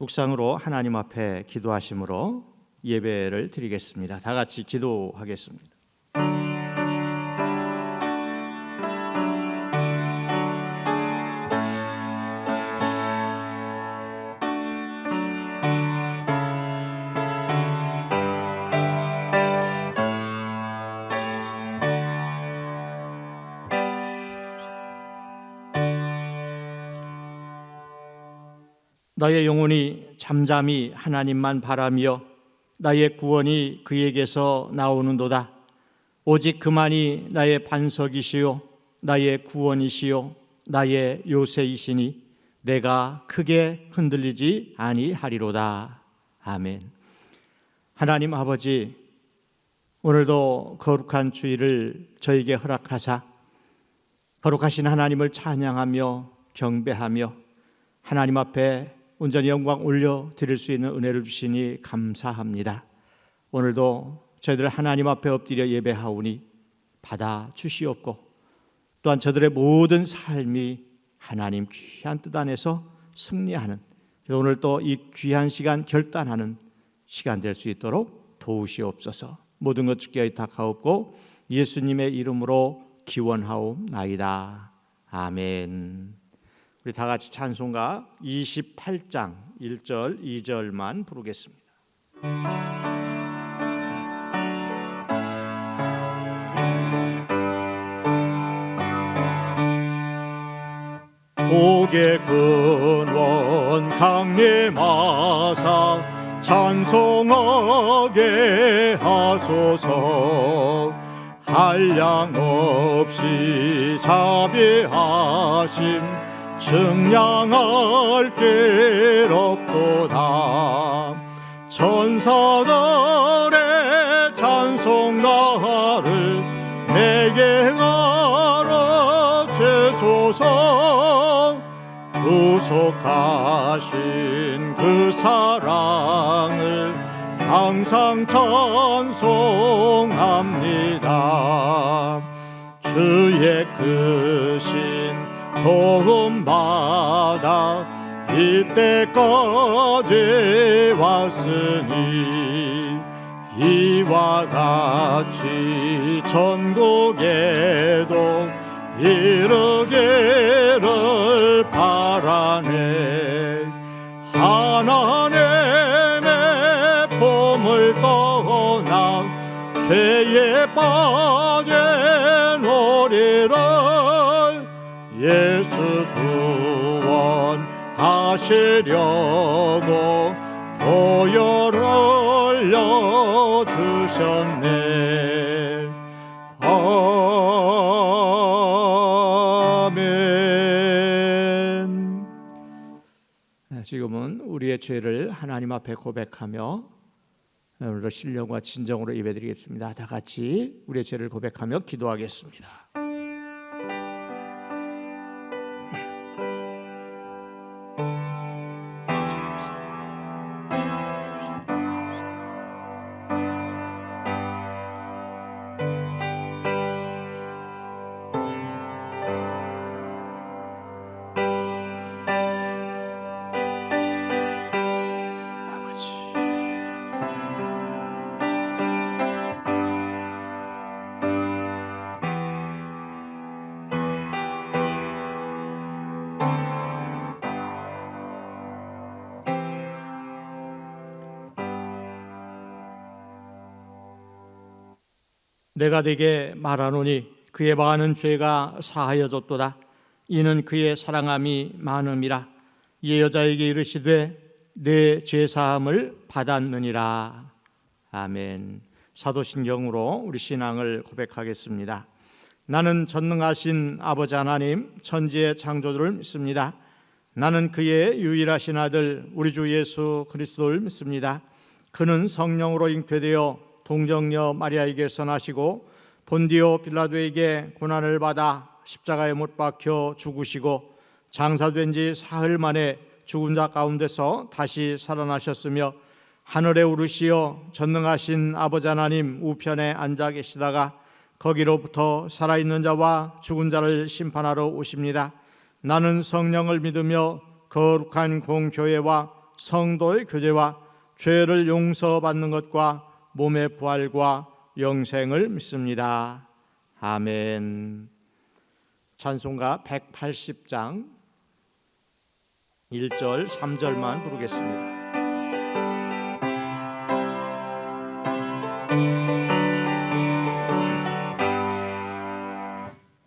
묵상으로 하나님 앞에 기도하심으로 예배를 드리겠습니다. 다 같이 기도하겠습니다. 나의 영혼이 잠잠히 하나님만 바라며 나의 구원이 그에게서 나오는도다. 오직 그만이 나의 반석이시요 나의 구원이시요 나의 요새이시니 내가 크게 흔들리지 아니하리로다. 아멘. 하나님 아버지, 오늘도 거룩한 주일을 저에게 허락하사 거룩하신 하나님을 찬양하며 경배하며 하나님 앞에 온전히 영광 올려드릴 수 있는 은혜를 주시니 감사합니다. 오늘도 저희들 하나님 앞에 엎드려 예배하오니 받아 주시옵고 또한 저들의 모든 삶이 하나님 귀한 뜻 안에서 승리하는, 오늘 또 이 귀한 시간 결단하는 시간 될 수 있도록 도우시옵소서. 모든 것 주께 의탁하옵고 예수님의 이름으로 기원하옵나이다. 아멘. 우리 다 같이 찬송가 28장 1절 2절만 부르겠습니다. 복의 근원 강림하사 찬송하게 하소서. 한량 없이 자비하심 증량할 길 없도다. 천사들의 찬송가를 내게 가르치소서. 구속하신 그 사랑을 항상 찬송합니다. 주의 크신 도움받아 이때까지 왔으니 이와 같이 천국에도 이르기를 바라네. 하나님의 품을 떠나 죄에 빠진 우리를 예수 구원하시려고 보혈 흘려주셨네. 아멘. 지금은 우리의 죄를 하나님 앞에 고백하며 오늘도 신령과 진정으로 예배드리겠습니다. 다 같이 우리의 죄를 고백하며 기도하겠습니다. 내가 네게 말하노니 그의 많은 죄가 사하여졌도다. 이는 그의 사랑함이 많음이라. 이에 여자에게 이르시되 내 죄사함을 받았느니라. 아멘. 사도신경으로 우리 신앙을 고백하겠습니다. 나는 전능하신 아버지 하나님 천지의 창조주를 믿습니다. 나는 그의 유일하신 아들 우리 주 예수 그리스도를 믿습니다. 그는 성령으로 잉태되어 동정녀 마리아에게서 나시고 본디오 빌라도에게 고난을 받아 십자가에 못 박혀 죽으시고 장사된 지 사흘 만에 죽은 자 가운데서 다시 살아나셨으며 하늘에 오르시어 전능하신 아버지 하나님 우편에 앉아 계시다가 거기로부터 살아있는 자와 죽은 자를 심판하러 오십니다. 나는 성령을 믿으며 거룩한 공교회와 성도의 교제와 죄를 용서받는 것과 몸의 부활과 영생을 믿습니다. 아멘. 찬송가 180장 1절 3절만 부르겠습니다.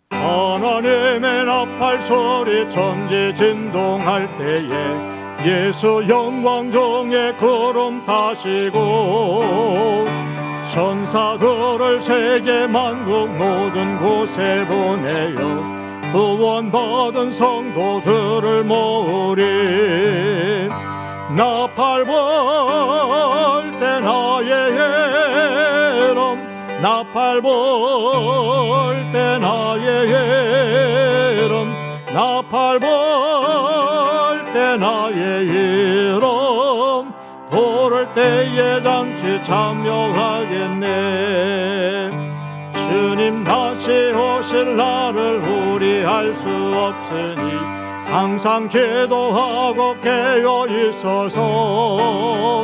하나님의 나팔 소리 천지진동할 때에 예수 영광 중에 구름 타시고 천사들을 세계 만국 모든 곳에 보내어 구원받은 성도들을 모으리. 나팔 불 때 나의 예럼, 나팔 불 때 나의 예럼, 나팔 불 때 나의 예럼, 부를 때에 잔치 참여하겠네. 주님 다시 오실 날을 우리 알 수 없으니 항상 기도하고 깨어 있어서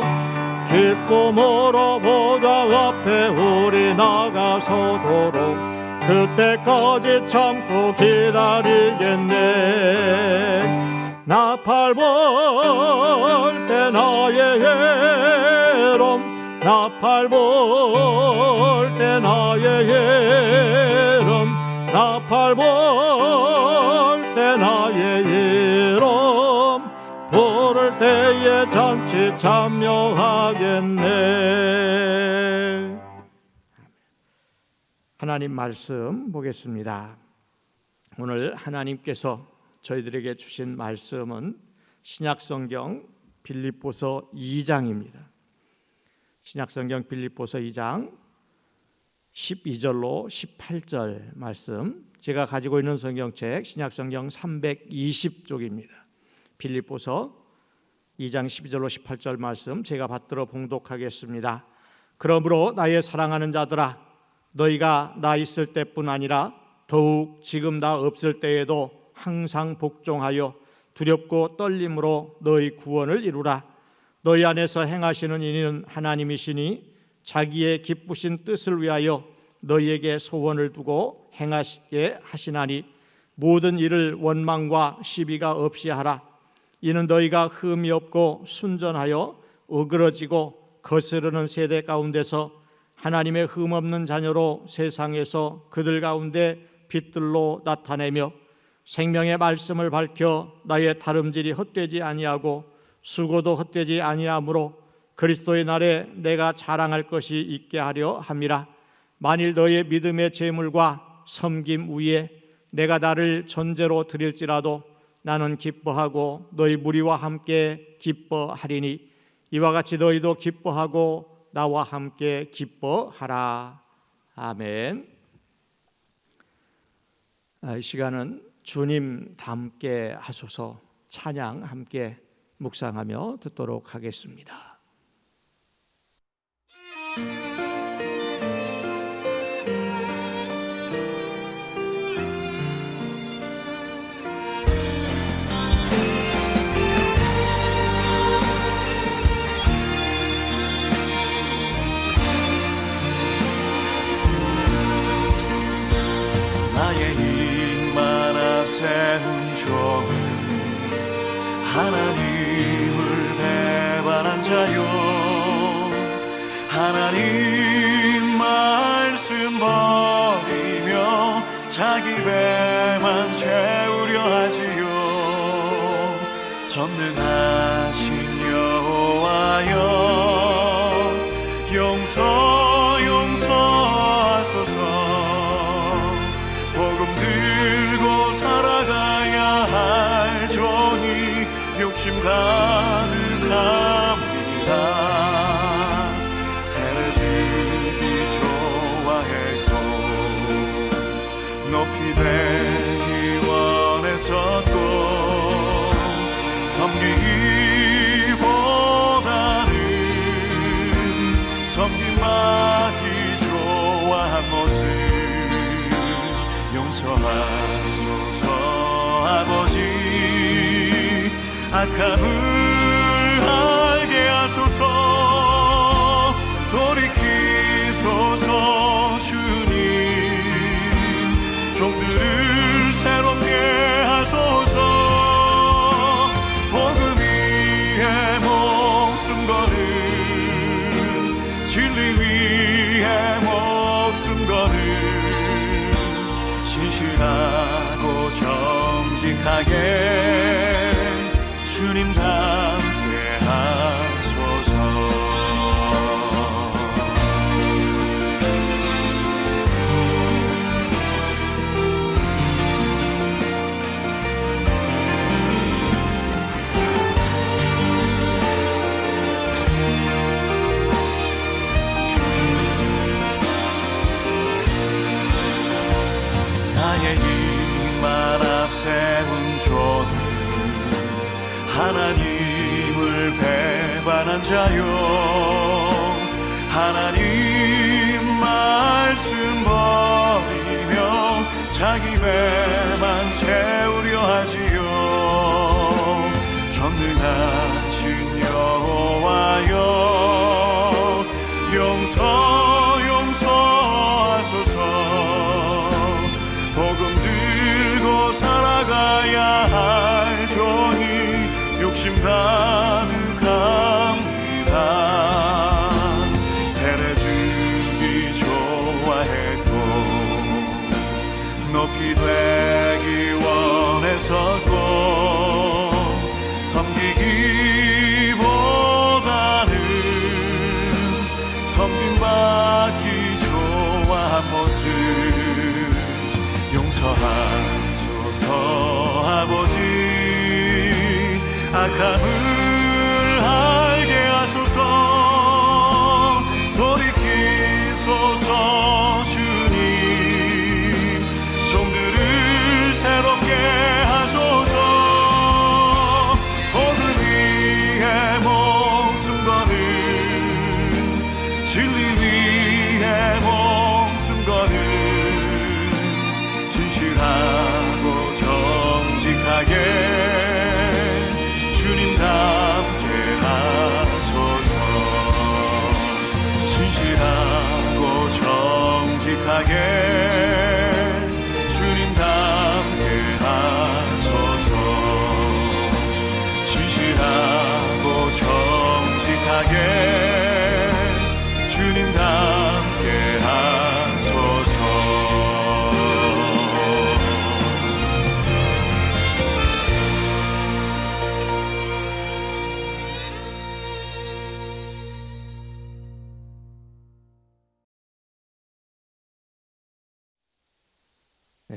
기쁨으로 보좌 앞에 우리 나가서도록 그때까지 참고 기다리겠네. 나팔 불 때 나의 예럼, 나팔 불 때 나의 예럼, 나팔 불 때 나의 예럼, 부를 때에 잔치 참여하겠네. 하나님 말씀 보겠습니다. 오늘 하나님께서 저희들에게 주신 말씀은 신약성경 빌립보서 2장입니다. 신약성경 빌립보서 2장 12절로 18절 말씀, 제가 가지고 있는 성경책 신약성경 320쪽입니다. 빌립보서 2장 12절로 18절 말씀 제가 받들어 봉독하겠습니다. 그러므로 나의 사랑하는 자들아, 너희가 나 있을 때뿐 아니라 더욱 지금 나 없을 때에도 항상 복종하여 두렵고 떨림으로 너희 구원을 이루라. 너희 안에서 행하시는 이는 하나님이시니 자기의 기쁘신 뜻을 위하여 너희에게 소원을 두고 행하시게 하시나니 모든 일을 원망과 시비가 없이 하라. 이는 너희가 흠이 없고 순전하여 어그러지고 거스르는 세대 가운데서 하나님의 흠 없는 자녀로 세상에서 그들 가운데 빛들로 나타내며 생명의 말씀을 밝혀 나의 다름질이 헛되지 아니하고 수고도 헛되지 아니하므로 그리스도의 날에 내가 자랑할 것이 있게 하려 함이라. 만일 너의 믿음의 제물과 섬김 위에 내가 나를 전제로 드릴지라도 나는 기뻐하고 너희 무리와 함께 기뻐하리니 이와 같이 너희도 기뻐하고 나와 함께 기뻐하라. 아멘. 이 시간은 주님 닮게 하소서 찬양 함께 묵상하며 듣도록 하겠습니다. 나의 입만 앞세운 종은 하나님을 배반한 자요, 하나님 말씀 버리며 자기 배만 채우려 하지요. 전능하신 여호와여, 용서하소서. 복음 들고 살아가야 할 종이 욕심 가득합니다. 세례 주기 좋아했고 높이 되기 원했었고 섬기기보다는 섬김받기 좋아한 모습 용서하소서 아버지. 악함을 진리 위에 목숨 거는 신실하고 정직하게 주님 닮게 하소서. 나의 입만 앞세운 종은 하나님을 배반한 자요, 하나님 말씀 버리며 자기 배만 채우려 하지요. 전능하신 여호와여, 용서하소서. 복음 들고 살아가야 할 종이 욕심 가득합니다. 세례주기 좋아했고 높이 되기 원했었고 섬기기보다는 섬김받기 좋아한 모습 용서하소서. 아버지 악함을 알게 하소서. 돌이키소서. 주님 종들을 새롭게 하소서. 복음 위에 목숨 거는 진리 위에 목숨 거는 신실하고 정직하게 주님 닮게 하소서. 신실하고 정직하게 주님 닮게 하소서. 신실하고 정직하게 주님 닮게 하소서.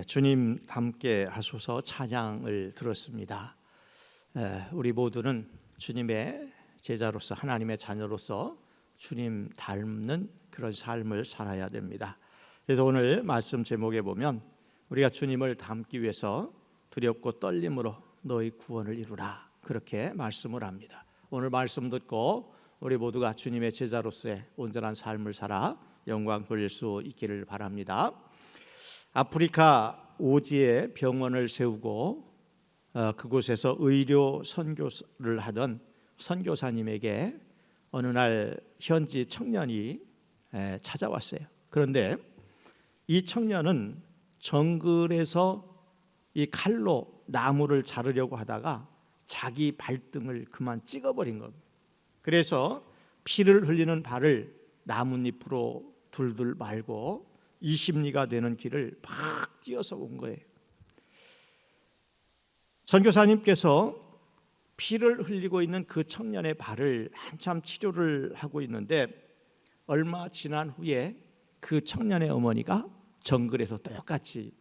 주님 닮게 하소서 찬양을 들었습니다. 우리 모두는 주님의 제자로서, 하나님의 자녀로서 주님 닮는 그런 삶을 살아야 됩니다. 그래서 오늘 말씀 제목에 보면 우리가 주님을 닮기 위해서 두렵고 떨림으로 너희 구원을 이루라, 그렇게 말씀을 합니다. 오늘 말씀 듣고 우리 모두가 주님의 제자로서의 온전한 삶을 살아 영광 돌릴 수 있기를 바랍니다. 아프리카 오지에 병원을 세우고 그곳에서 의료 선교를 하던 선교사님에게 어느 날 현지 청년이 찾아왔어요. 그런데 이 청년은 정글에서 이 칼로 나무를 자르려고 하다가 자기 발등을 그만 찍어버린 겁니다. 그래서 피를 흘리는 발을 나뭇잎으로 둘둘 말고 20리가 되는 길을 막 뛰어서 온 거예요. 선교사님께서 피를 흘리고 있는 그 청년의 발을 한참 치료를 하고 있는데 얼마 지난 후에 그 청년의 어머니가 정글에서 똑같이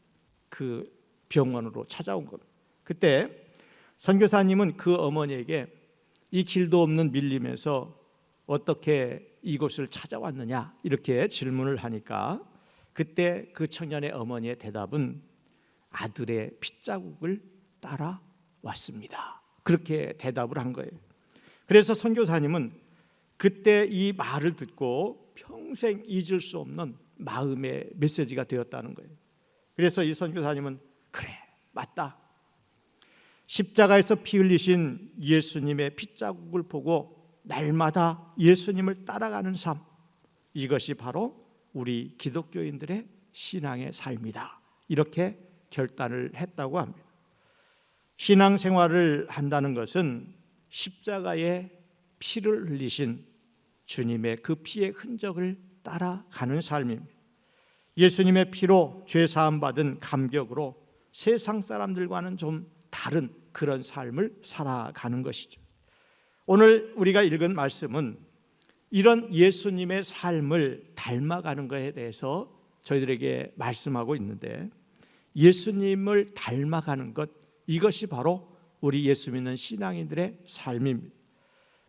그 병원으로 찾아온 겁니다. 그때 선교사님은 그 어머니에게 이 길도 없는 밀림에서 어떻게 이곳을 찾아왔느냐 이렇게 질문을 하니까 그때 그 청년의 어머니의 대답은 아들의 핏자국을 따라왔습니다, 그렇게 대답을 한 거예요. 그래서 선교사님은 그때 이 말을 듣고 평생 잊을 수 없는 마음의 메시지가 되었다는 거예요. 그래서 이 선교사님은 그래, 맞다, 십자가에서 피 흘리신 예수님의 핏자국을 보고 날마다 예수님을 따라가는 삶, 이것이 바로 우리 기독교인들의 신앙의 삶이다, 이렇게 결단을 했다고 합니다. 신앙생활을 한다는 것은 십자가에 피를 흘리신 주님의 그 피의 흔적을 따라가는 삶입니다. 예수님의 피로 죄 사함 받은 감격으로 세상 사람들과는 좀 다른 그런 삶을 살아가는 것이죠. 오늘 우리가 읽은 말씀은 이런 예수님의 삶을 닮아가는 것에 대해서 저희들에게 말씀하고 있는데, 예수님을 닮아가는 것, 이것이 바로 우리 예수 믿는 신앙인들의 삶입니다.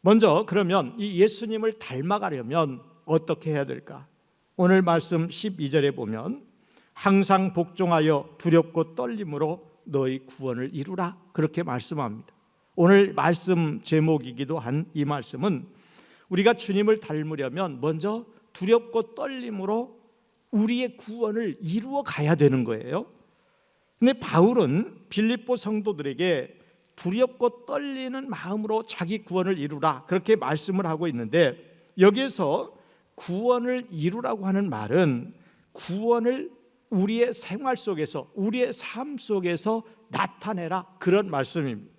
먼저 그러면 이 예수님을 닮아가려면 어떻게 해야 될까? 오늘 말씀 12절에 보면 항상 복종하여 두렵고 떨림으로 너희 구원을 이루라, 그렇게 말씀합니다. 오늘 말씀 제목이기도 한 이 말씀은 우리가 주님을 닮으려면 먼저 두렵고 떨림으로 우리의 구원을 이루어 가야 되는 거예요. 근데 바울은 빌립보 성도들에게 두렵고 떨리는 마음으로 자기 구원을 이루라, 그렇게 말씀을 하고 있는데, 여기에서 구원을 이루라고 하는 말은 구원을 우리의 생활 속에서, 우리의 삶 속에서 나타내라, 그런 말씀입니다.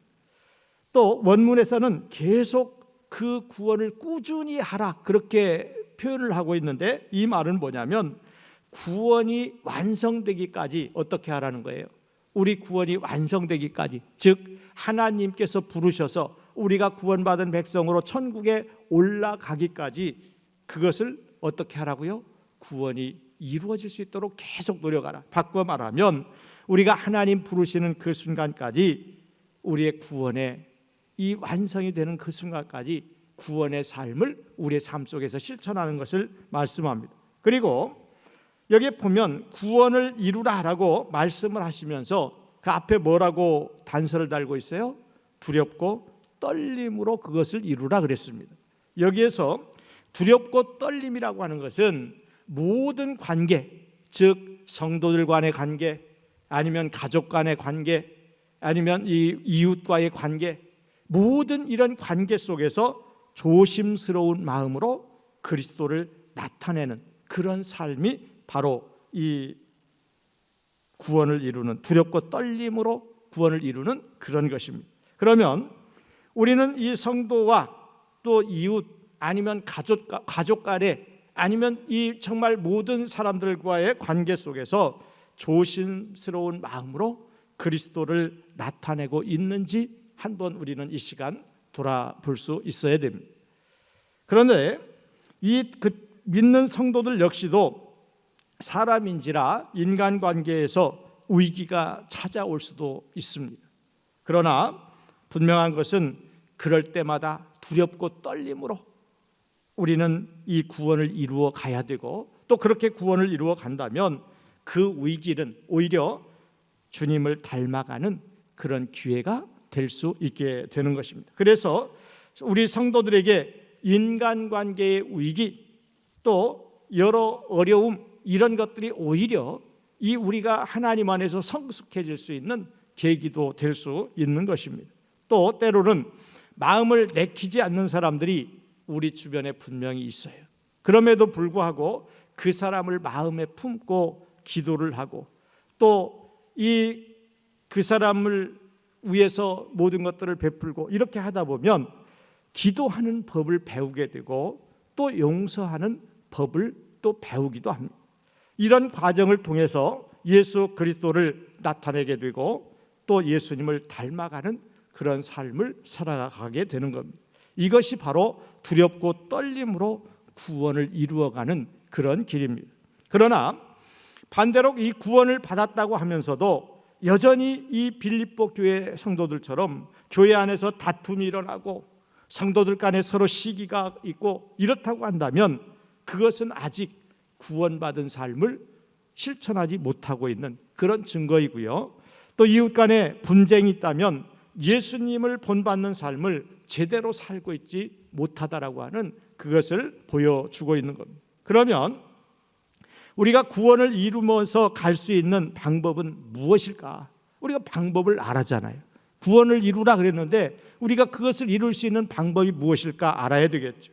또 원문에서는 계속 그 구원을 꾸준히 하라, 그렇게 표현을 하고 있는데, 이 말은 뭐냐면 구원이 완성되기까지 어떻게 하라는 거예요? 우리 구원이 완성되기까지, 즉 하나님께서 부르셔서 우리가 구원받은 백성으로 천국에 올라가기까지 그것을 어떻게 하라고요? 구원이 이루어질 수 있도록 계속 노력하라. 바꿔 말하면 우리가 하나님 부르시는 그 순간까지, 우리의 구원의 이 완성이 되는 그 순간까지 구원의 삶을 우리의 삶 속에서 실천하는 것을 말씀합니다. 그리고 여기에 보면 구원을 이루라라고 말씀을 하시면서 그 앞에 뭐라고 단서를 달고 있어요? 두렵고 떨림으로 그것을 이루라 그랬습니다. 여기에서 두렵고 떨림이라고 하는 것은 모든 관계, 즉 성도들 간의 관계, 아니면 가족 간의 관계, 아니면 이 이웃과의 관계, 모든 이런 관계 속에서 조심스러운 마음으로 그리스도를 나타내는 그런 삶이 바로 이 구원을 이루는, 두렵고 떨림으로 구원을 이루는 그런 것입니다. 그러면 우리는 이 성도와 또 이웃, 아니면 가족 간에, 아니면 이 정말 모든 사람들과의 관계 속에서 조심스러운 마음으로 그리스도를 나타내고 있는지 한번 우리는 이 시간 돌아볼 수 있어야 됩니다. 그런데 이 믿는 성도들 역시도 사람인지라 인간관계에서 위기가 찾아올 수도 있습니다. 그러나 분명한 것은 그럴 때마다 두렵고 떨림으로 우리는 이 구원을 이루어 가야 되고, 또 그렇게 구원을 이루어 간다면 그 위기는 오히려 주님을 닮아가는 그런 기회가 될 수 있게 되는 것입니다. 그래서 우리 성도들에게 인간관계의 위기, 또 여러 어려움, 이런 것들이 오히려 이 우리가 하나님 안에서 성숙해질 수 있는 계기도 될 수 있는 것입니다. 또 때로는 마음을 내키지 않는 사람들이 우리 주변에 분명히 있어요. 그럼에도 불구하고 그 사람을 마음에 품고 기도를 하고, 또 그 사람을 위해서 모든 것들을 베풀고, 이렇게 하다 보면 기도하는 법을 배우게 되고 또 용서하는 법을 또 배우기도 합니다. 이런 과정을 통해서 예수 그리스도를 나타내게 되고 또 예수님을 닮아가는 그런 삶을 살아가게 되는 겁니다. 이것이 바로 두렵고 떨림으로 구원을 이루어가는 그런 길입니다. 그러나 반대로 이 구원을 받았다고 하면서도 여전히 이 빌립보 교회 성도들처럼 교회 안에서 다툼이 일어나고 성도들 간에 서로 시기가 있고 이렇다고 한다면 그것은 아직 구원받은 삶을 실천하지 못하고 있는 그런 증거이고요. 또 이웃 간에 분쟁이 있다면 예수님을 본받는 삶을 제대로 살고 있지 못하다라고 하는 그것을 보여주고 있는 겁니다. 그러면 우리가 구원을 이루면서 갈 수 있는 방법은 무엇일까? 우리가 방법을 알았잖아요. 구원을 이루라 그랬는데 우리가 그것을 이룰 수 있는 방법이 무엇일까 알아야 되겠죠.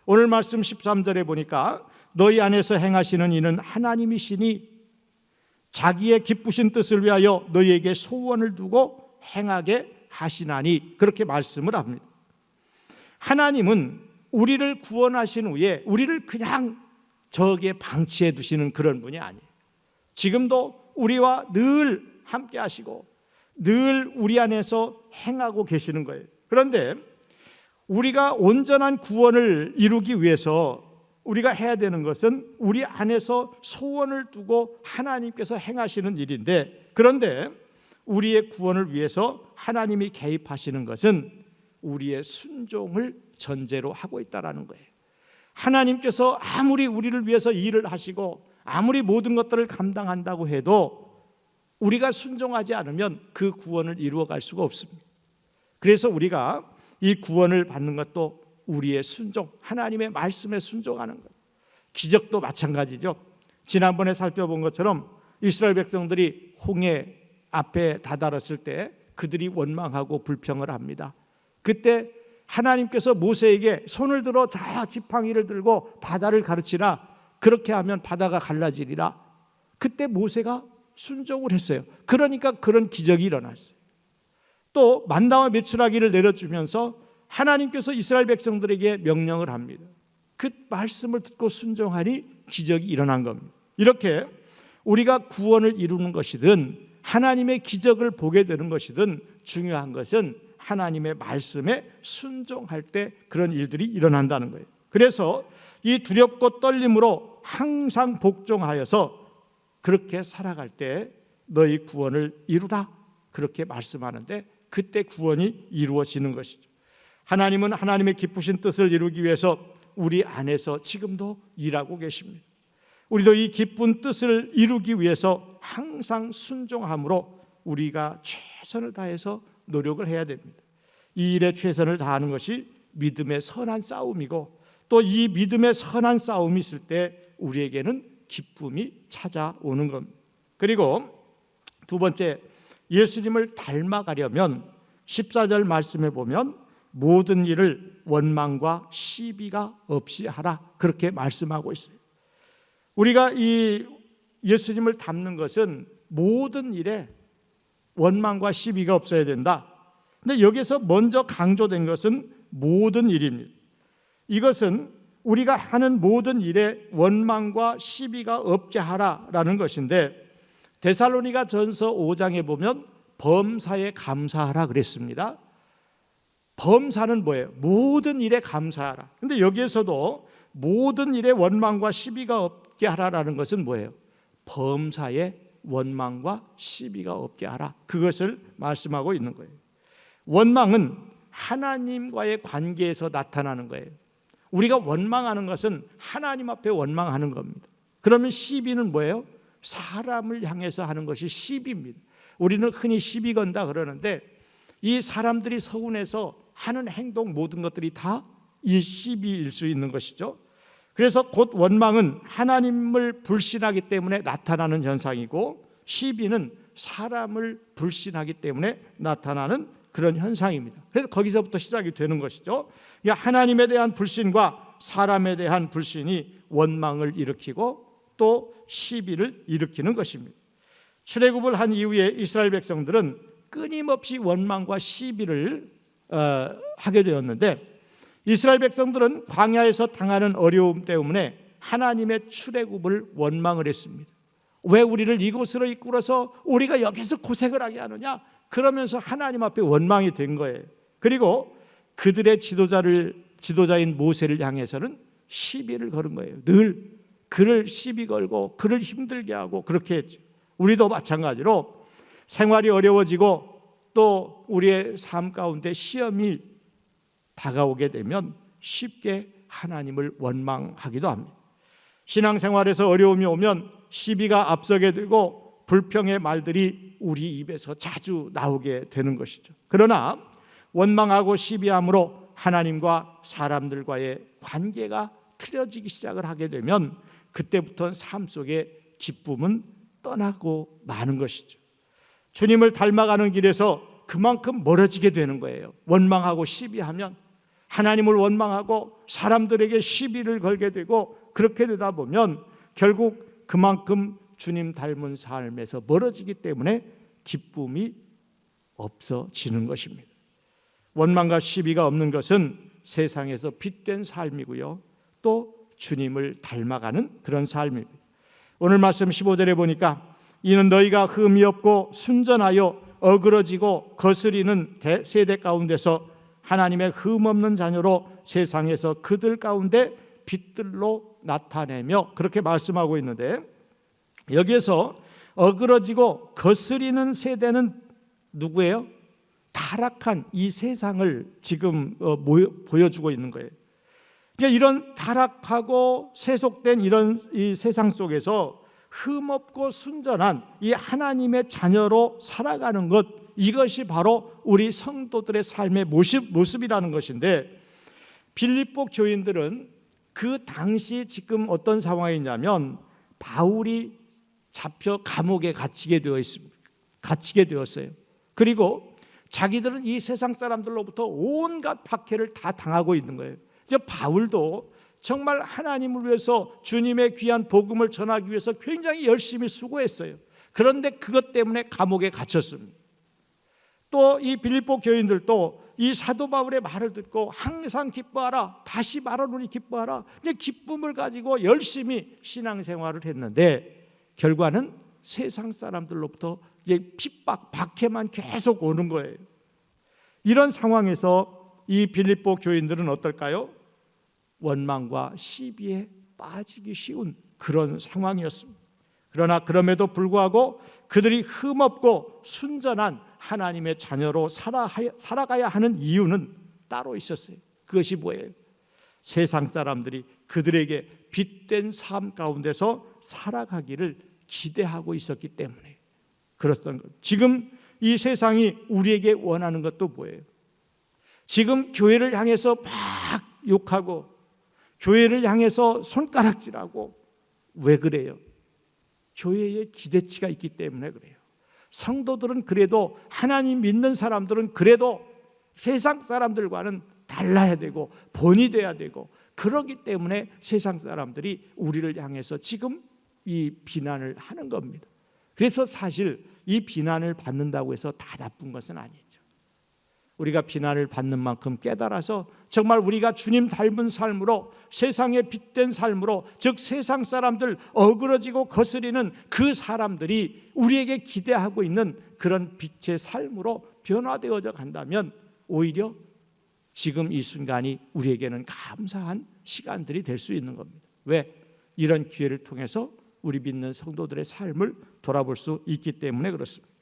오늘 말씀 13절에 보니까 너희 안에서 행하시는 이는 하나님이시니 자기의 기쁘신 뜻을 위하여 너희에게 소원을 두고 행하게 하시나니, 그렇게 말씀을 합니다. 하나님은 우리를 구원하신 후에 우리를 그냥 저기에 방치해 두시는 그런 분이 아니에요. 지금도 우리와 늘 함께 하시고 늘 우리 안에서 행하고 계시는 거예요. 그런데 우리가 온전한 구원을 이루기 위해서 우리가 해야 되는 것은 우리 안에서 소원을 두고 하나님께서 행하시는 일인데, 그런데 우리의 구원을 위해서 하나님이 개입하시는 것은 우리의 순종을 전제로 하고 있다는 거예요. 하나님께서 아무리 우리를 위해서 일을 하시고 아무리 모든 것들을 감당한다고 해도 우리가 순종하지 않으면 그 구원을 이루어갈 수가 없습니다. 그래서 우리가 이 구원을 받는 것도 우리의 순종, 하나님의 말씀에 순종하는 것. 기적도 마찬가지죠. 지난번에 살펴본 것처럼 이스라엘 백성들이 홍해 앞에 다다랐을 때 그들이 원망하고 불평을 합니다. 그때 하나님께서 모세에게 손을 들어 저 지팡이를 들고 바다를 가르치라, 그렇게 하면 바다가 갈라지리라. 그때 모세가 순종을 했어요. 그러니까 그런 기적이 일어났어요. 또 만나와 메추라기를 내려주면서 하나님께서 이스라엘 백성들에게 명령을 합니다. 그 말씀을 듣고 순종하니 기적이 일어난 겁니다. 이렇게 우리가 구원을 이루는 것이든 하나님의 기적을 보게 되는 것이든 중요한 것은 하나님의 말씀에 순종할 때 그런 일들이 일어난다는 거예요. 그래서 이 두렵고 떨림으로 항상 복종하여서 그렇게 살아갈 때 너희 구원을 이루라, 그렇게 말씀하는데 그때 구원이 이루어지는 것이죠. 하나님은 하나님의 기쁘신 뜻을 이루기 위해서 우리 안에서 지금도 일하고 계십니다. 우리도 이 기쁜 뜻을 이루기 위해서 항상 순종함으로 우리가 최선을 다해서 노력을 해야 됩니다. 이 일에 최선을 다하는 것이 믿음의 선한 싸움이고, 또 이 믿음의 선한 싸움이 있을 때 우리에게는 기쁨이 찾아오는 겁니다. 그리고 두 번째, 예수님을 닮아가려면 14절 말씀에 보면 모든 일을 원망과 시비가 없이 하라, 그렇게 말씀하고 있어요. 우리가 이 예수님을 닮는 것은 모든 일에 원망과 시비가 없어야 된다. 근데 여기서 먼저 강조된 것은 모든 일입니다. 이것은 우리가 하는 모든 일에 원망과 시비가 없게 하라라는 것인데, 데살로니가 전서 5장에 보면 범사에 감사하라 그랬습니다. 범사는 뭐예요? 모든 일에 감사하라. 근데 여기에서도 모든 일에 원망과 시비가 없게 하라라는 것은 뭐예요? 범사에 원망과 시비가 없게 하라, 그것을 말씀하고 있는 거예요. 원망은 하나님과의 관계에서 나타나는 거예요. 우리가 원망하는 것은 하나님 앞에 원망하는 겁니다. 그러면 시비는 뭐예요? 사람을 향해서 하는 것이 시비입니다. 우리는 흔히 시비 건다 그러는데 이 사람들이 서운해서 하는 행동, 모든 것들이 다 이 시비일 수 있는 것이죠. 그래서 곧 원망은 하나님을 불신하기 때문에 나타나는 현상이고, 시비는 사람을 불신하기 때문에 나타나는 그런 현상입니다. 그래서 거기서부터 시작이 되는 것이죠. 하나님에 대한 불신과 사람에 대한 불신이 원망을 일으키고 또 시비를 일으키는 것입니다. 출애굽을 한 이후에 이스라엘 백성들은 끊임없이 원망과 시비를 하게 되었는데, 이스라엘 백성들은 광야에서 당하는 어려움 때문에 하나님의 출애굽을 원망을 했습니다. 왜 우리를 이곳으로 이끌어서 우리가 여기서 고생을 하게 하느냐, 그러면서 하나님 앞에 원망이 된 거예요. 그리고 그들의 지도자인 모세를 향해서는 시비를 걸은 거예요. 늘 그를 시비 걸고 그를 힘들게 하고 그렇게 했죠. 우리도 마찬가지로 생활이 어려워지고 또 우리의 삶 가운데 시험이 다가오게 되면 쉽게 하나님을 원망하기도 합니다. 신앙생활에서 어려움이 오면 시비가 앞서게 되고 불평의 말들이 우리 입에서 자주 나오게 되는 것이죠. 그러나 원망하고 시비함으로 하나님과 사람들과의 관계가 틀어지기 시작을 하게 되면 그때부터는 삶 속에 기쁨은 떠나고 마는 것이죠. 주님을 닮아가는 길에서 그만큼 멀어지게 되는 거예요. 원망하고 시비하면 하나님을 원망하고 사람들에게 시비를 걸게 되고, 그렇게 되다 보면 결국 그만큼 주님 닮은 삶에서 멀어지기 때문에 기쁨이 없어지는 것입니다. 원망과 시비가 없는 것은 세상에서 빛된 삶이고요, 또 주님을 닮아가는 그런 삶입니다. 오늘 말씀 15절에 보니까 이는 너희가 흠이 없고 순전하여 어그러지고 거스리는 세대 가운데서 하나님의 흠 없는 자녀로 세상에서 그들 가운데 빛들로 나타내며, 그렇게 말씀하고 있는데, 여기에서 어그러지고 거스리는 세대는 누구예요? 타락한 이 세상을 지금 보여주고 있는 거예요. 그러니까 이런 타락하고 세속된 이런 이 세상 속에서 흠없고 순전한 이 하나님의 자녀로 살아가는 것, 이것이 바로 우리 성도들의 삶의 모습이라는 것인데, 빌립보 교인들은 그 당시 지금 어떤 상황이 있냐면 바울이 잡혀 감옥에 갇히게 되었어요. 그리고 자기들은 이 세상 사람들로부터 온갖 박해를 다 당하고 있는 거예요. 바울도 정말 하나님을 위해서 주님의 귀한 복음을 전하기 위해서 굉장히 열심히 수고했어요. 그런데 그것 때문에 감옥에 갇혔습니다. 또 이 빌립보 교인들도 이 사도 바울의 말을 듣고 항상 기뻐하라, 다시 말하노니 기뻐하라, 기쁨을 가지고 열심히 신앙생활을 했는데 결과는 세상 사람들로부터 이제 핍박, 박해만 계속 오는 거예요. 이런 상황에서 이 빌립보 교인들은 어떨까요? 원망과 시비에 빠지기 쉬운 그런 상황이었습니다. 그러나 그럼에도 불구하고 그들이 흠없고 순전한 하나님의 자녀로 살아가야 하는 이유는 따로 있었어요. 그것이 뭐예요? 세상 사람들이 그들에게 빛된 삶 가운데서 살아가기를 기대하고 있었기 때문에 그렇던 것. 지금 이 세상이 우리에게 원하는 것도 뭐예요? 지금 교회를 향해서 막 욕하고 교회를 향해서 손가락질하고, 왜 그래요? 교회에 기대치가 있기 때문에 그래요. 성도들은 그래도, 하나님 믿는 사람들은 그래도 세상 사람들과는 달라야 되고 본이 돼야 되고, 그러기 때문에 세상 사람들이 우리를 향해서 지금 이 비난을 하는 겁니다. 그래서 사실 이 비난을 받는다고 해서 다 나쁜 것은 아니죠. 우리가 비난을 받는 만큼 깨달아서 정말 우리가 주님 닮은 삶으로, 세상에 빛된 삶으로, 즉 세상 사람들 어그러지고 거스리는 그 사람들이 우리에게 기대하고 있는 그런 빛의 삶으로 변화되어져 간다면 오히려 지금 이 순간이 우리에게는 감사한 시간들이 될 수 있는 겁니다. 왜? 이런 기회를 통해서 우리 믿는 성도들의 삶을 돌아볼 수 있기 때문에 그렇습니다.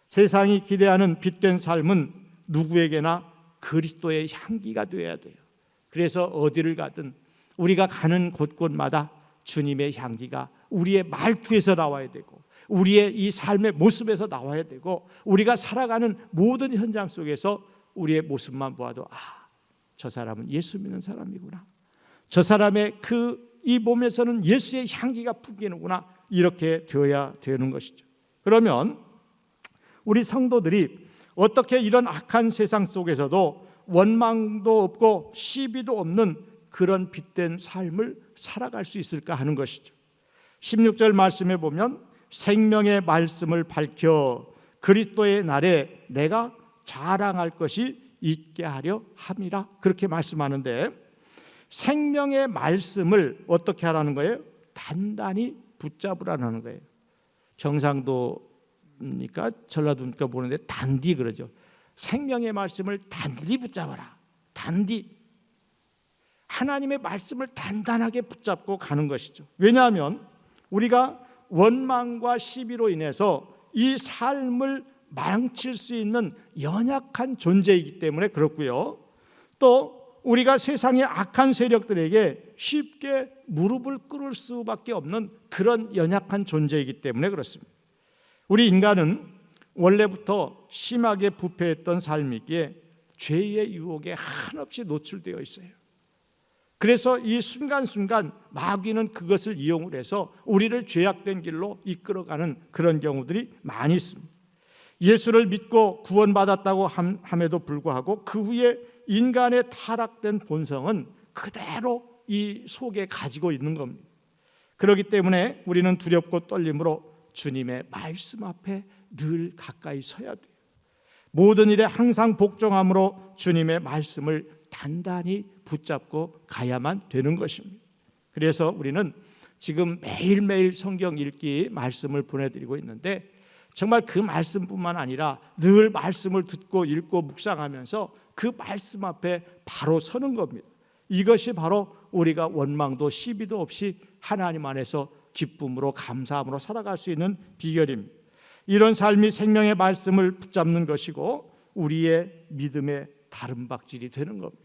세상이 기대하는 빛된 삶은 누구에게나 그리스도의 향기가 되어야 돼요. 그래서 어디를 가든 우리가 가는 곳곳마다 주님의 향기가 우리의 말투에서 나와야 되고, 우리의 이 삶의 모습에서 나와야 되고, 우리가 살아가는 모든 현장 속에서 우리의 모습만 보아도 저 사람은 예수 믿는 사람이구나, 저 사람의 이 몸에서는 예수의 향기가 풍기는구나, 이렇게 되어야 되는 것이죠. 그러면 우리 성도들이 어떻게 이런 악한 세상 속에서도 원망도 없고 시비도 없는 그런 빛된 삶을 살아갈 수 있을까 하는 것이죠. 16절 말씀에 보면 생명의 말씀을 밝혀 그리스도의 날에 내가 자랑할 것이 있게 하려 함이라, 그렇게 말씀하는데, 생명의 말씀을 어떻게 하라는 거예요? 단단히 붙잡으라는 거예요. 경상도니까 전라도니까 보는데 단디 그러죠. 생명의 말씀을 단디 붙잡아라. 단디. 하나님의 말씀을 단단하게 붙잡고 가는 것이죠. 왜냐하면 우리가 원망과 시비로 인해서 이 삶을 망칠 수 있는 연약한 존재이기 때문에 그렇고요. 또 우리가 세상의 악한 세력들에게 쉽게 무릎을 꿇을 수밖에 없는 그런 연약한 존재이기 때문에 그렇습니다. 우리 인간은 원래부터 심하게 부패했던 삶이기에 죄의 유혹에 한없이 노출되어 있어요. 그래서 이 순간순간 마귀는 그것을 이용을 해서 우리를 죄악된 길로 이끌어가는 그런 경우들이 많이 있습니다. 예수를 믿고 구원받았다고 함에도 불구하고 그 후에 인간의 타락된 본성은 그대로 이 속에 가지고 있는 겁니다. 그렇기 때문에 우리는 두렵고 떨림으로 주님의 말씀 앞에 늘 가까이 서야 돼요. 모든 일에 항상 복종함으로 주님의 말씀을 단단히 붙잡고 가야만 되는 것입니다. 그래서 우리는 지금 매일매일 성경 읽기 말씀을 보내드리고 있는데 정말 그 말씀뿐만 아니라 늘 말씀을 듣고 읽고 묵상하면서 그 말씀 앞에 바로 서는 겁니다. 이것이 바로 우리가 원망도 시비도 없이 하나님 안에서 기쁨으로 감사함으로 살아갈 수 있는 비결입니다. 이런 삶이 생명의 말씀을 붙잡는 것이고 우리의 믿음의 다름박질이 되는 겁니다.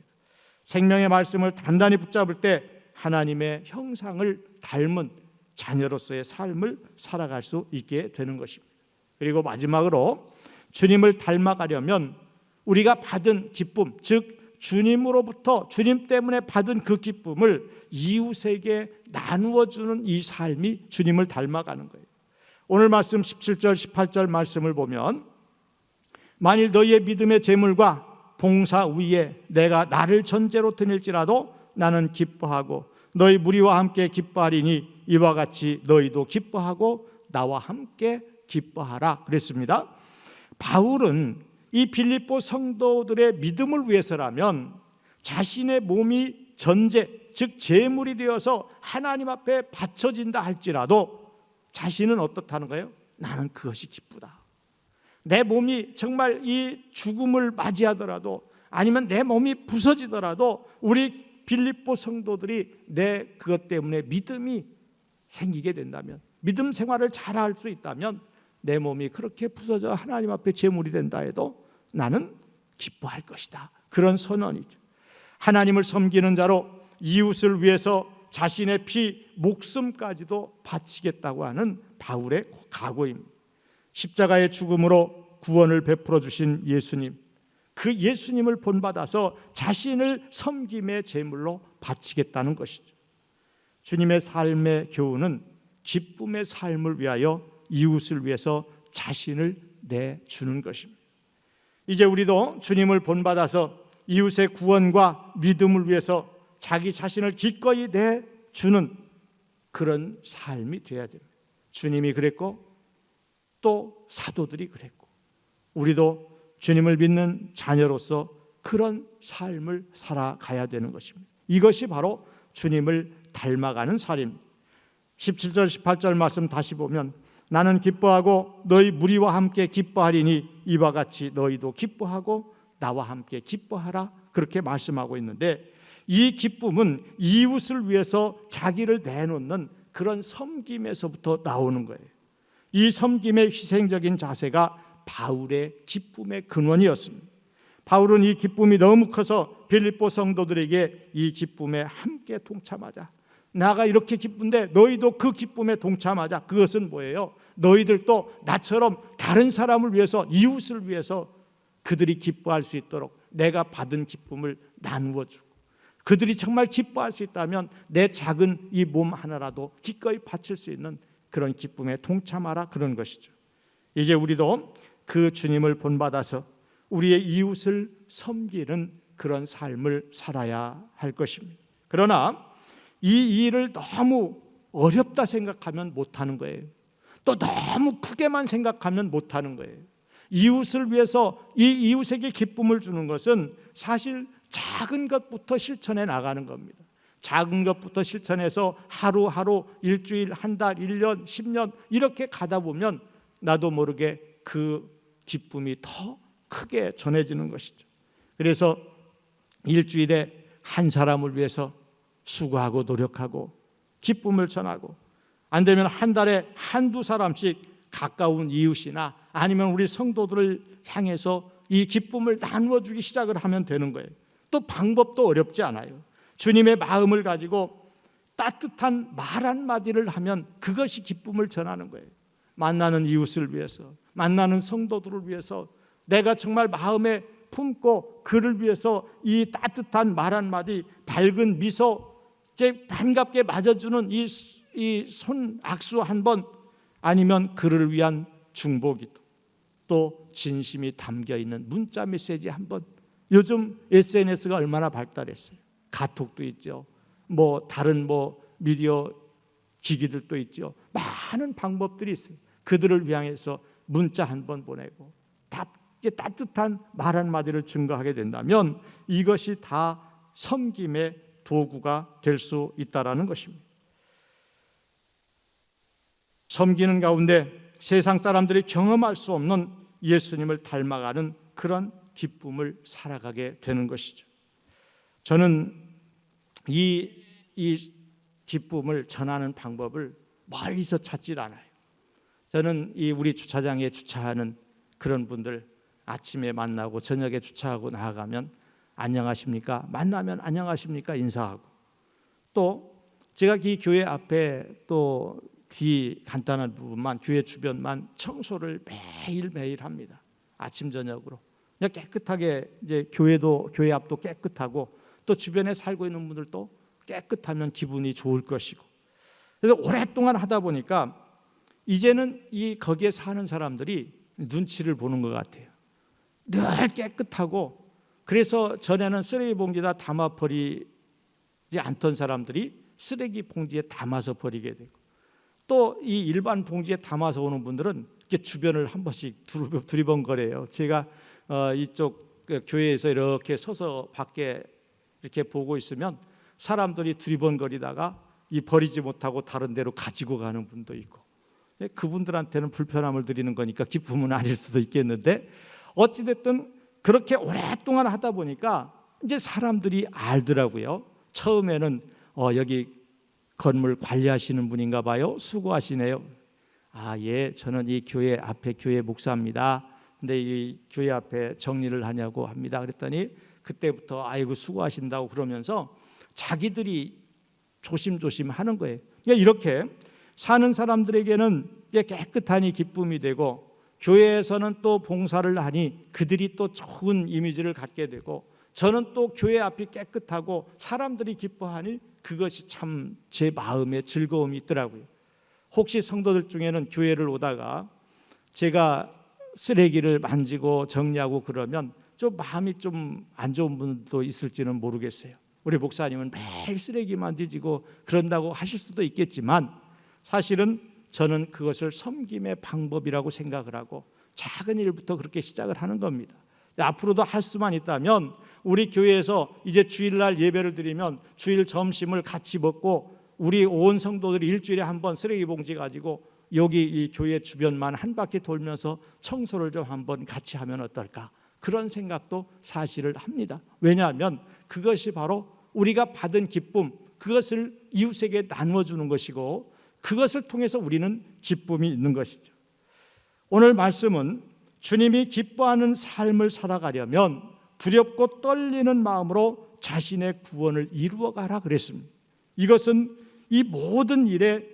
생명의 말씀을 단단히 붙잡을 때 하나님의 형상을 닮은 자녀로서의 삶을 살아갈 수 있게 되는 것입니다. 그리고 마지막으로 주님을 닮아가려면 우리가 받은 기쁨, 즉 주님으로부터 주님 때문에 받은 그 기쁨을 이웃에게 나누어 주는 이 삶이 주님을 닮아가는 거예요. 오늘 말씀 17절 18절 말씀을 보면 만일 너희의 믿음의 재물과 봉사 위에 내가 나를 전제로 드릴지라도 나는 기뻐하고 너희 무리와 함께 기뻐하리니 이와 같이 너희도 기뻐하고 나와 함께 기뻐하라 그랬습니다. 바울은 이 빌립보 성도들의 믿음을 위해서라면 자신의 몸이 전제, 즉 제물이 되어서 하나님 앞에 바쳐진다 할지라도 자신은 어떻다는 거예요? 나는 그것이 기쁘다. 내 몸이 정말 이 죽음을 맞이하더라도 아니면 내 몸이 부서지더라도 우리 빌립보 성도들이 내 그것 때문에 믿음이 생기게 된다면, 믿음 생활을 잘할 수 있다면 내 몸이 그렇게 부서져 하나님 앞에 제물이 된다 해도 나는 기뻐할 것이다. 그런 선언이죠. 하나님을 섬기는 자로 이웃을 위해서 자신의 피, 목숨까지도 바치겠다고 하는 바울의 각오입니다. 십자가의 죽음으로 구원을 베풀어 주신 예수님, 그 예수님을 본받아서 자신을 섬김의 제물로 바치겠다는 것이죠. 주님의 삶의 교훈은 기쁨의 삶을 위하여 이웃을 위해서 자신을 내주는 것입니다. 이제 우리도 주님을 본받아서 이웃의 구원과 믿음을 위해서 자기 자신을 기꺼이 내주는 그런 삶이 되어야 됩니다. 주님이 그랬고 또 사도들이 그랬고 우리도 주님을 믿는 자녀로서 그런 삶을 살아가야 되는 것입니다. 이것이 바로 주님을 닮아가는 삶입니다. 17절 18절 말씀 다시 보면 나는 기뻐하고 너희 무리와 함께 기뻐하리니 이와 같이 너희도 기뻐하고 나와 함께 기뻐하라 그렇게 말씀하고 있는데 이 기쁨은 이웃을 위해서 자기를 내놓는 그런 섬김에서부터 나오는 거예요. 이 섬김의 희생적인 자세가 바울의 기쁨의 근원이었습니다. 바울은 이 기쁨이 너무 커서 빌립보 성도들에게 이 기쁨에 함께 동참하자. 나가 이렇게 기쁜데 너희도 그 기쁨에 동참하자. 그것은 뭐예요? 너희들도 나처럼 다른 사람을 위해서, 이웃을 위해서 그들이 기뻐할 수 있도록 내가 받은 기쁨을 나누어 주고 그들이 정말 기뻐할 수 있다면 내 작은 이 몸 하나라도 기꺼이 바칠 수 있는 그런 기쁨에 동참하라 그런 것이죠. 이제 우리도 그 주님을 본받아서 우리의 이웃을 섬기는 그런 삶을 살아야 할 것입니다. 그러나 이 일을 너무 어렵다 생각하면 못하는 거예요. 또 너무 크게만 생각하면 못하는 거예요. 이웃을 위해서 이 이웃에게 기쁨을 주는 것은 사실 작은 것부터 실천해 나가는 겁니다. 작은 것부터 실천해서 하루하루, 일주일, 한 달, 1년, 10년 이렇게 가다 보면 나도 모르게 그 기쁨이 더 크게 전해지는 것이죠. 그래서 일주일에 한 사람을 위해서 수고하고 노력하고 기쁨을 전하고 안 되면 한 달에 한두 사람씩 가까운 이웃이나 아니면 우리 성도들을 향해서 이 기쁨을 나누어 주기 시작을 하면 되는 거예요. 또 방법도 어렵지 않아요. 주님의 마음을 가지고 따뜻한 말 한마디를 하면 그것이 기쁨을 전하는 거예요. 만나는 이웃을 위해서, 만나는 성도들을 위해서 내가 정말 마음에 품고 그를 위해서 이 따뜻한 말 한마디, 밝은 미소, 반갑게 맞아주는 이 손 악수 한 번, 아니면 그를 위한 중보기도, 또 진심이 담겨 있는 문자 메시지 한 번. 요즘 SNS가 얼마나 발달했어요. 카톡도 있죠. 다른 미디어 기기들도 있죠. 많은 방법들이 있어요. 그들을 위해서 문자 한 번 보내고 따뜻한 말 한마디를 증거하게 된다면 이것이 다 섬김의 도구가 될 수 있다라는 것입니다. 섬기는 가운데 세상 사람들이 경험할 수 없는 예수님을 닮아가는 그런 기쁨을 살아가게 되는 것이죠. 저는 이 기쁨을 전하는 방법을 멀리서 찾질 않아요. 저는 이 우리 주차장에 주차하는 그런 분들 아침에 만나고 저녁에 주차하고 나아가면 안녕하십니까? 만나면 안녕하십니까? 인사하고, 또 제가 이 교회 앞에 또 뒤 간단한 부분만, 교회 주변만 청소를 매일매일 합니다. 아침 저녁으로 그냥 깨끗하게, 이제 교회 앞도 깨끗하고 또 주변에 살고 있는 분들도 깨끗하면 기분이 좋을 것이고, 그래서 오랫동안 하다 보니까 이제는 거기에 사는 사람들이 눈치를 보는 것 같아요. 늘 깨끗하고, 그래서 전에는 쓰레기 봉지에다 담아 버리지 않던 사람들이 쓰레기 봉지에 담아서 버리게 되고, 또 이 일반 봉지에 담아서 오는 분들은 이렇게 주변을 한 번씩 두리번거려요. 제가 이쪽 교회에서 이렇게 서서 밖에 이렇게 보고 있으면 사람들이 두리번거리다가 이 버리지 못하고 다른 데로 가지고 가는 분도 있고, 그분들한테는 불편함을 드리는 거니까 기쁨은 아닐 수도 있겠는데, 어찌됐든 그렇게 오랫동안 하다 보니까 이제 사람들이 알더라고요. 처음에는 여기 건물 관리하시는 분인가 봐요. 수고하시네요. 아, 예, 저는 이 교회 앞에 교회 목사입니다. 근데 이 교회 앞에 정리를 하냐고 합니다. 그랬더니 그때부터 아이고 수고하신다고 그러면서 자기들이 조심조심 하는 거예요. 그러니까 이렇게 사는 사람들에게는 깨끗하니 기쁨이 되고, 교회에서는 또 봉사를 하니 그들이 또 좋은 이미지를 갖게 되고, 저는 또 교회 앞이 깨끗하고 사람들이 기뻐하니 그것이 참 제 마음에 즐거움이 있더라고요. 혹시 성도들 중에는 교회를 오다가 제가 쓰레기를 만지고 정리하고 그러면 좀 마음이 좀 안 좋은 분도 있을지는 모르겠어요. 우리 목사님은 매일 쓰레기 만지고 그런다고 하실 수도 있겠지만, 사실은 저는 그것을 섬김의 방법이라고 생각을 하고 작은 일부터 그렇게 시작을 하는 겁니다. 앞으로도 할 수만 있다면 우리 교회에서 이제 주일날 예배를 드리면 주일 점심을 같이 먹고, 우리 온 성도들이 일주일에 한 번 쓰레기 봉지 가지고 여기 이 교회 주변만 한 바퀴 돌면서 청소를 좀 한번 같이 하면 어떨까, 그런 생각도 사실을 합니다. 왜냐하면 그것이 바로 우리가 받은 기쁨, 그것을 이웃에게 나누어주는 것이고, 그것을 통해서 우리는 기쁨이 있는 것이죠. 오늘 말씀은 주님이 기뻐하는 삶을 살아가려면 두렵고 떨리는 마음으로 자신의 구원을 이루어가라 그랬습니다. 이것은 이 모든 일에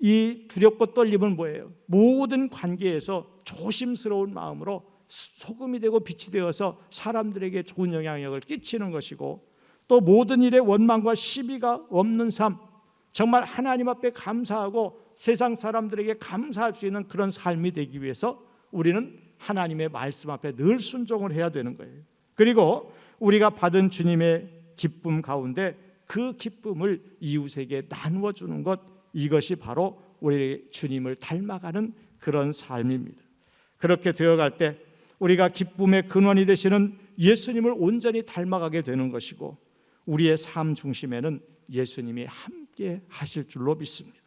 이 두렵고 떨림은 뭐예요? 모든 관계에서 조심스러운 마음으로 소금이 되고 빛이 되어서 사람들에게 좋은 영향력을 끼치는 것이고, 또 모든 일에 원망과 시비가 없는 삶, 정말 하나님 앞에 감사하고 세상 사람들에게 감사할 수 있는 그런 삶이 되기 위해서 우리는 하나님의 말씀 앞에 늘 순종을 해야 되는 거예요. 그리고 우리가 받은 주님의 기쁨 가운데 그 기쁨을 이웃에게 나누어 주는 것, 이것이 바로 우리 주님을 닮아가는 그런 삶입니다. 그렇게 되어갈 때 우리가 기쁨의 근원이 되시는 예수님을 온전히 닮아가게 되는 것이고, 우리의 삶 중심에는 예수님이 함께 하실 줄로 믿습니다.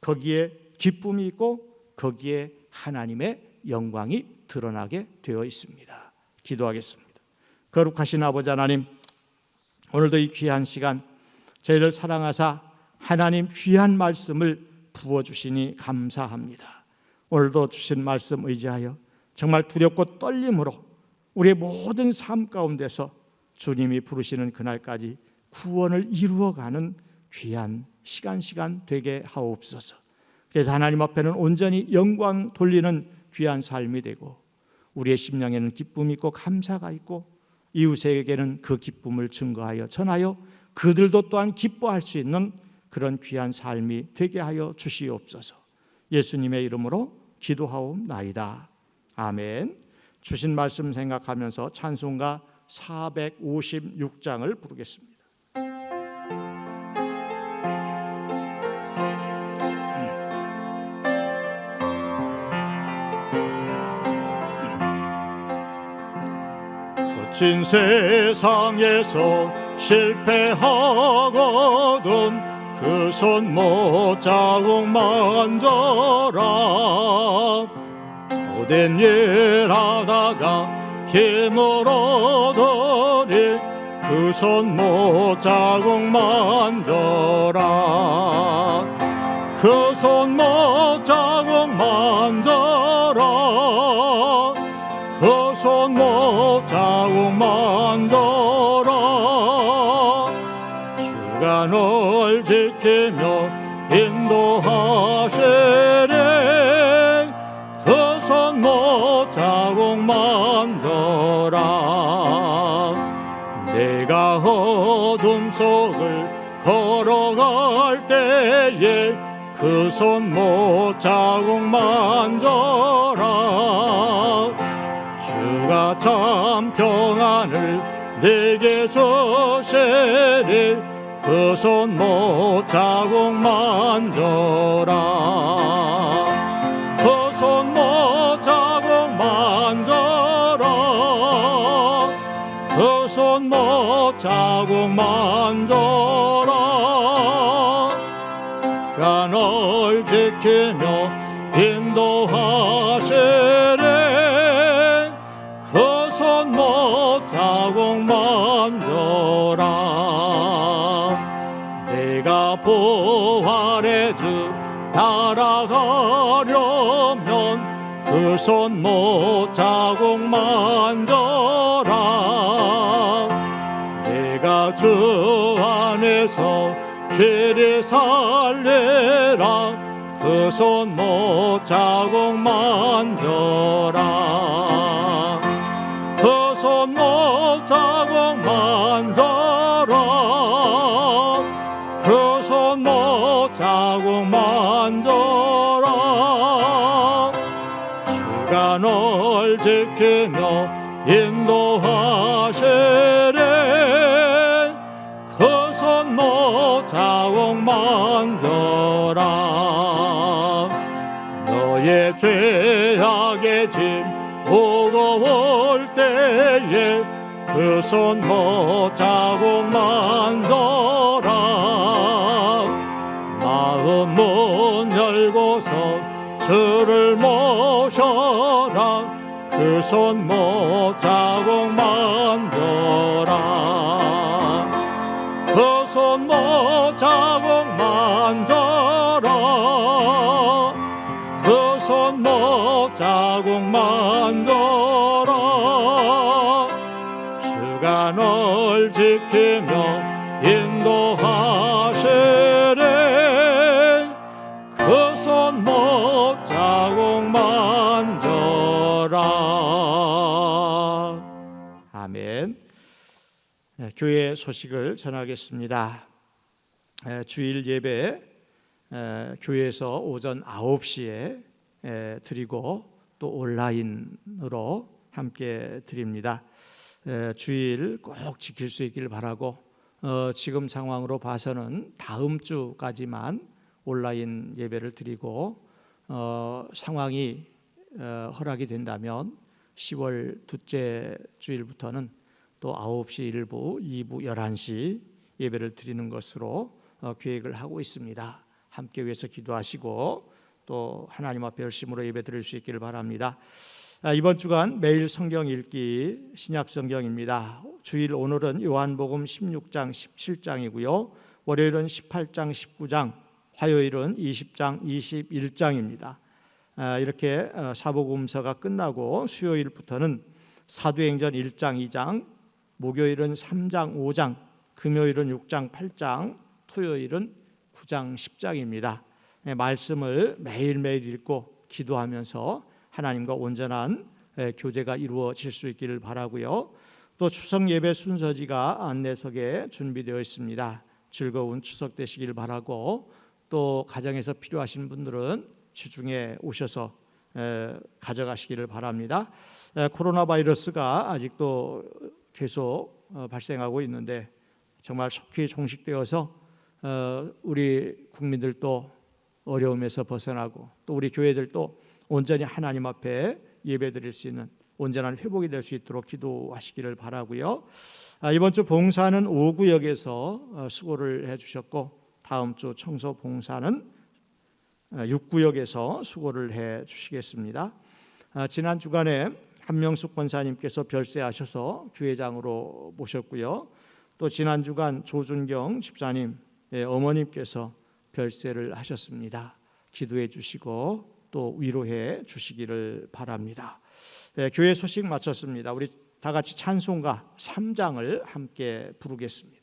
거기에 기쁨이 있고 거기에 하나님의 영광이 드러나게 되어 있습니다. 기도하겠습니다. 거룩하신 아버지 하나님, 오늘도 이 귀한 시간 저희를 사랑하사 하나님 귀한 말씀을 부어주시니 감사합니다. 오늘도 주신 말씀 의지하여 정말 두렵고 떨림으로 우리의 모든 삶 가운데서 주님이 부르시는 그날까지 구원을 이루어가는 귀한 시간 되게 하옵소서. 그래서 하나님 앞에는 온전히 영광 돌리는 귀한 삶이 되고, 우리의 심령에는 기쁨이 있고 감사가 있고, 이웃에게는 그 기쁨을 증거하여 전하여 그들도 또한 기뻐할 수 있는 그런 귀한 삶이 되게 하여 주시옵소서. 예수님의 이름으로 기도하옵나이다. 아멘. 주신 말씀 생각하면서 찬송가 456장을 부르겠습니다. 거친 세상에서 실패하거든 그 손 못자국 만져라. 고된 일 하다가 힘을 얻으리 그 손 못자국 만져라. 그 손 못자국 만져라. 그 손 못자국 만져라. 주가 널 지키며 인도하시리 그 손 못자국 만져라. 내가 어둠 속을 걸어갈 때에 그 손 못자국 만져라. 주가 참 평안을 내게 주시리 그 손 못자국 만져라. 그 손 못자국 만져라. 그 손 못자국 만져라. 주가 널 지키며 인도하시리 그 손 못자국 만져라. 내가 부활의 주 따라가려면 그 손 못자국 만져라. 내가 주 안에서 길이 살리라 그 손 못자국 만져라. 그 손 못자국 만져라. 그 손 못자국 만져라. 주가 널 지키며 인도하시리 그 손 못자국 만져라. 너의 죄악의 짐 무거울 때에 그 손 못자국 만져라. 마음 문 열고서 주를 모셔라 그 손 못자국 만져라. 그 손 못자국 만져라. 그 손 못자국 만져라. 주가 널 지키며 인도하시리 그 손 못자국 만져라. 아멘. 교회 소식을 전하겠습니다. 주일 예배 교회에서 오전 9시에 드리고 또 온라인으로 함께 드립니다. 주일 꼭 지킬 수 있기를 바라고 지금 상황으로 봐서는 다음 주까지만 온라인 예배를 드리고 상황이 허락이 된다면 10월 둘째 주일부터는 또 9시 일부, 2부 11시 예배를 드리는 것으로 계획을 하고 있습니다. 함께 위해서 기도하시고 또 하나님 앞에 열심으로 예배 드릴 수 있기를 바랍니다. 이번 주간 매일 성경 읽기 신약 성경입니다. 주일 오늘은 요한복음 16장 17장이고요. 월요일은 18장 19장, 화요일은 20장 21장입니다. 이렇게 사복음서가 끝나고 수요일부터는 사도행전 1장 2장, 목요일은 3장 5장, 금요일은 6장 8장, 토요일은 9장 10장입니다. 말씀을 매일매일 읽고 기도하면서 하나님과 온전한 교제가 이루어질 수 있기를 바라고요. 또 추석 예배 순서지가 안내석에 준비되어 있습니다. 즐거운 추석 되시길 바라고 또 가정에서 필요하신 분들은 주중에 오셔서 가져가시기를 바랍니다. 코로나 바이러스가 아직도 계속 발생하고 있는데 정말 속히 종식되어서 우리 국민들도 어려움에서 벗어나고 또 우리 교회들도 온전히 하나님 앞에 예배드릴 수 있는 온전한 회복이 될 수 있도록 기도하시기를 바라고요. 이번 주 봉사는 5구역에서 수고를 해주셨고 다음 주 청소 봉사는 6구역에서 수고를 해주시겠습니다. 지난 주간에 한명숙 권사님께서 별세하셔서 교회장으로 모셨고요. 또 지난 주간 조준경 집사님 어머님께서 별세를 하셨습니다. 기도해 주시고 또 위로해 주시기를 바랍니다. 교회 소식 마쳤습니다. 우리 다 같이 찬송가 3장을 함께 부르겠습니다.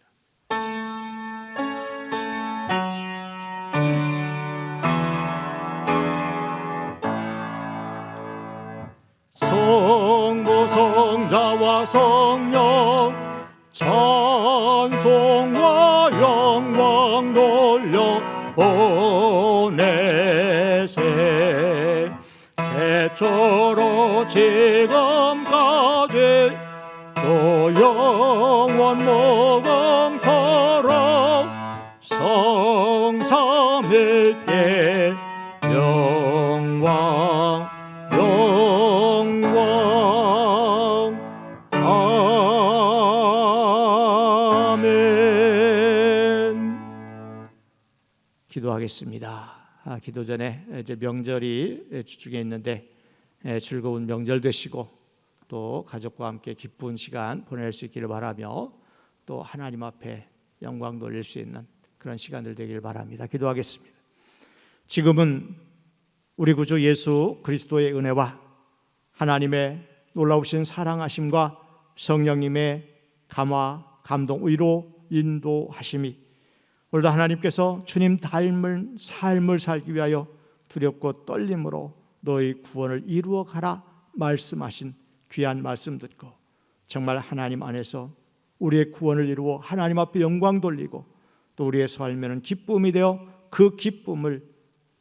성부 성자와 성령 찬송과 영광 돌려 보내세 태초로 지금까지 또 영원 무궁토록 성삼위께 영광 아멘. 기도하겠습니다. 기도 전에 이제 명절이 주중에 있는데 즐거운 명절 되시고 또 가족과 함께 기쁜 시간 보낼 수 있기를 바라며 또 하나님 앞에 영광 돌릴 수 있는 그런 시간들 되길 바랍니다. 기도하겠습니다. 지금은 우리 구주 예수 그리스도의 은혜와 하나님의 놀라우신 사랑하심과 성령님의 감화, 감동, 위로, 인도하심이 오늘도 하나님께서 주님 닮은 삶을 살기 위하여 두렵고 떨림으로 너희 구원을 이루어 가라 말씀하신 귀한 말씀 듣고 정말 하나님 안에서 우리의 구원을 이루어 하나님 앞에 영광 돌리고 또 우리의 삶에는 기쁨이 되어 그 기쁨을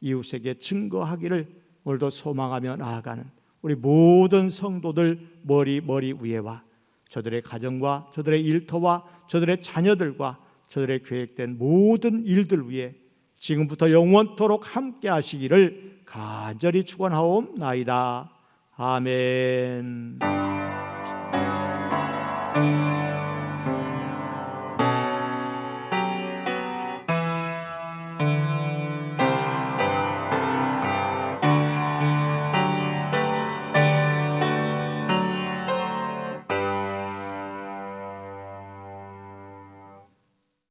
이웃에게 증거하기를 오늘도 소망하며 나아가는 우리 모든 성도들 머리 위에와 저들의 가정과 저들의 일터와 저들의 자녀들과 저들의 계획된 모든 일들 위에 지금부터 영원토록 함께 하시기를 간절히 축원하옵나이다. 아멘.